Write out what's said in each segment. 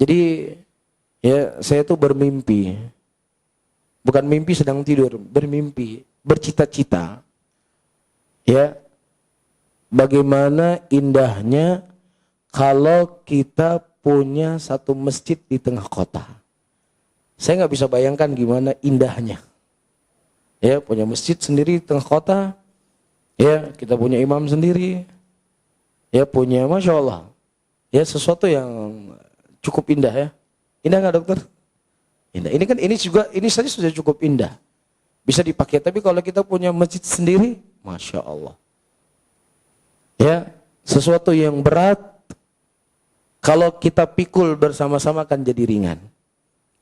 Jadi ya saya tuh bermimpi. Bukan mimpi sedang tidur, bermimpi, bercita-cita. Ya, bagaimana indahnya kalau kita punya satu masjid di tengah kota. Saya nggak bisa bayangkan gimana indahnya. Ya, punya masjid sendiri di tengah kota. Ya, kita punya imam sendiri. Ya, punya, Masya Allah. Ya, sesuatu yang cukup indah ya. Indah nggak dokter? Indah. Ini kan ini saja sudah cukup indah. Bisa dipakai. Tapi kalau kita punya masjid sendiri, Masya Allah. Ya, sesuatu yang berat, kalau kita pikul bersama-sama kan jadi ringan.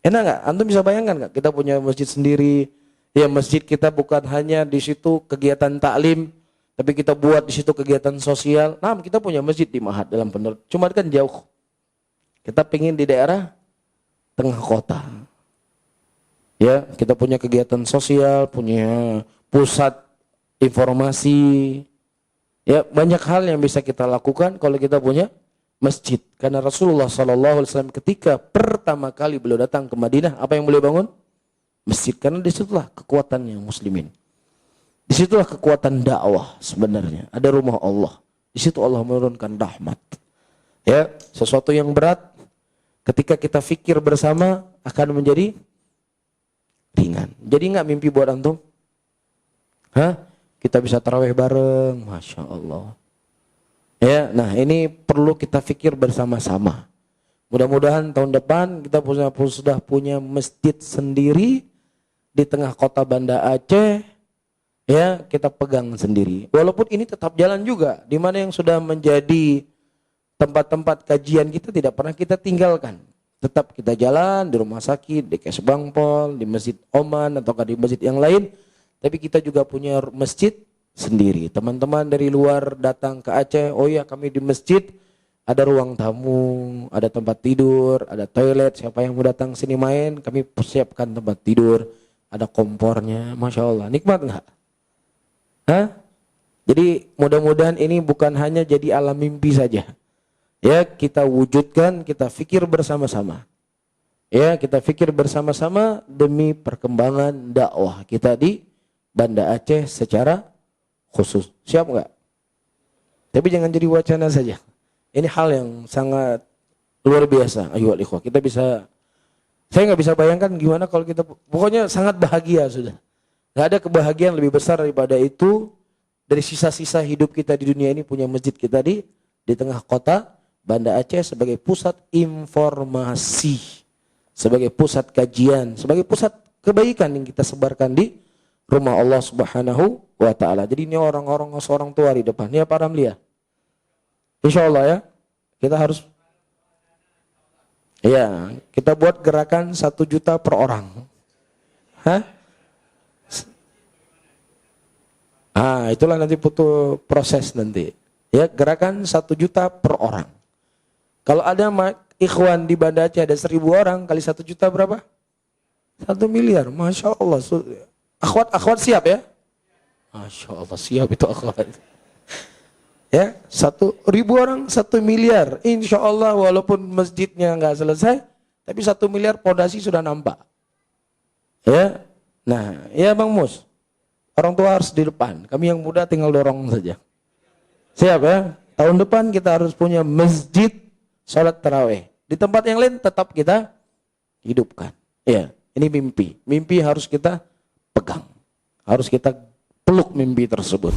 Enak nggak? Antum bisa bayangkan nggak? Kita punya masjid sendiri. Ya, masjid kita bukan hanya di situ kegiatan taklim, tapi kita buat di situ kegiatan sosial. Nah, kita punya masjid di Mahat dalam benar. Cuma kan jauh. Kita pingin di daerah tengah kota. Ya, kita punya kegiatan sosial, punya pusat informasi. Ya, banyak hal yang bisa kita lakukan kalau kita punya masjid. Karena Rasulullah SAW ketika pertama kali beliau datang ke Madinah, apa yang beliau bangun? Masjid. Karena disitulah kekuatannya muslimin. Disitulah kekuatan dakwah sebenarnya. Ada rumah Allah. Disitu Allah menurunkan rahmat. Ya, sesuatu yang berat ketika kita fikir bersama akan menjadi ringan. Jadi nggak mimpi buat antum? Hah? Kita bisa tarawih bareng, Masya Allah. Ya, nah ini perlu kita fikir bersama-sama. Mudah-mudahan tahun depan kita sudah punya masjid sendiri di tengah kota Banda Aceh. Ya, kita pegang sendiri. Walaupun ini tetap jalan juga, di mana yang sudah menjadi tempat-tempat kajian kita tidak pernah kita tinggalkan. Tetap kita jalan di rumah sakit, di Kes Bangpol, di Masjid Oman, atau di masjid yang lain. Tapi kita juga punya masjid sendiri. Teman-teman dari luar datang ke Aceh, oh ya kami di masjid, ada ruang tamu, ada tempat tidur, ada toilet, siapa yang mau datang sini main, kami persiapkan tempat tidur, ada kompornya, Masya Allah. Nikmat nggak? Hah? Jadi mudah-mudahan ini bukan hanya jadi alam mimpi saja. Ya, kita wujudkan, kita fikir bersama-sama. Ya, kita fikir bersama-sama demi perkembangan dakwah kita di Banda Aceh secara khusus. Siap nggak? Tapi jangan jadi wacana saja. Ini hal yang sangat luar biasa. Ayo ikhwah, kita bisa, saya nggak bisa bayangkan gimana kalau kita, pokoknya sangat bahagia sudah. Nggak ada kebahagiaan lebih besar daripada itu. Dari sisa-sisa hidup kita di dunia ini punya masjid kita di tengah kota Banda Aceh sebagai pusat informasi, sebagai pusat kajian, sebagai pusat kebaikan yang kita sebarkan di rumah Allah Subhanahu wa Ta'ala. Jadi ini orang-orang seorang tua di depan. Ya Pak Ramli ya. Insya Allah ya. Kita harus, ya, kita buat gerakan 1 juta per orang. Hah? Itulah nanti butuh proses nanti. Ya, gerakan 1 juta per orang. Kalau ada ikhwan di Banda Aceh ada 1.000 orang kali 1 juta berapa? 1 miliar. Masya Allah. Akhwat siap ya? Masya Allah siap itu akhwat. Ya, 1.000 orang 1 miliar. Insya Allah walaupun masjidnya nggak selesai, tapi 1 miliar pondasi sudah nampak. Ya, nah, ya Bang Mus, orang tua harus di depan. Kami yang muda tinggal dorong saja. Siap ya? Tahun depan kita harus punya masjid salat tarawih. Di tempat yang lain tetap kita hidupkan. Ya, ini mimpi. Mimpi harus kita pegang. Harus kita peluk mimpi tersebut.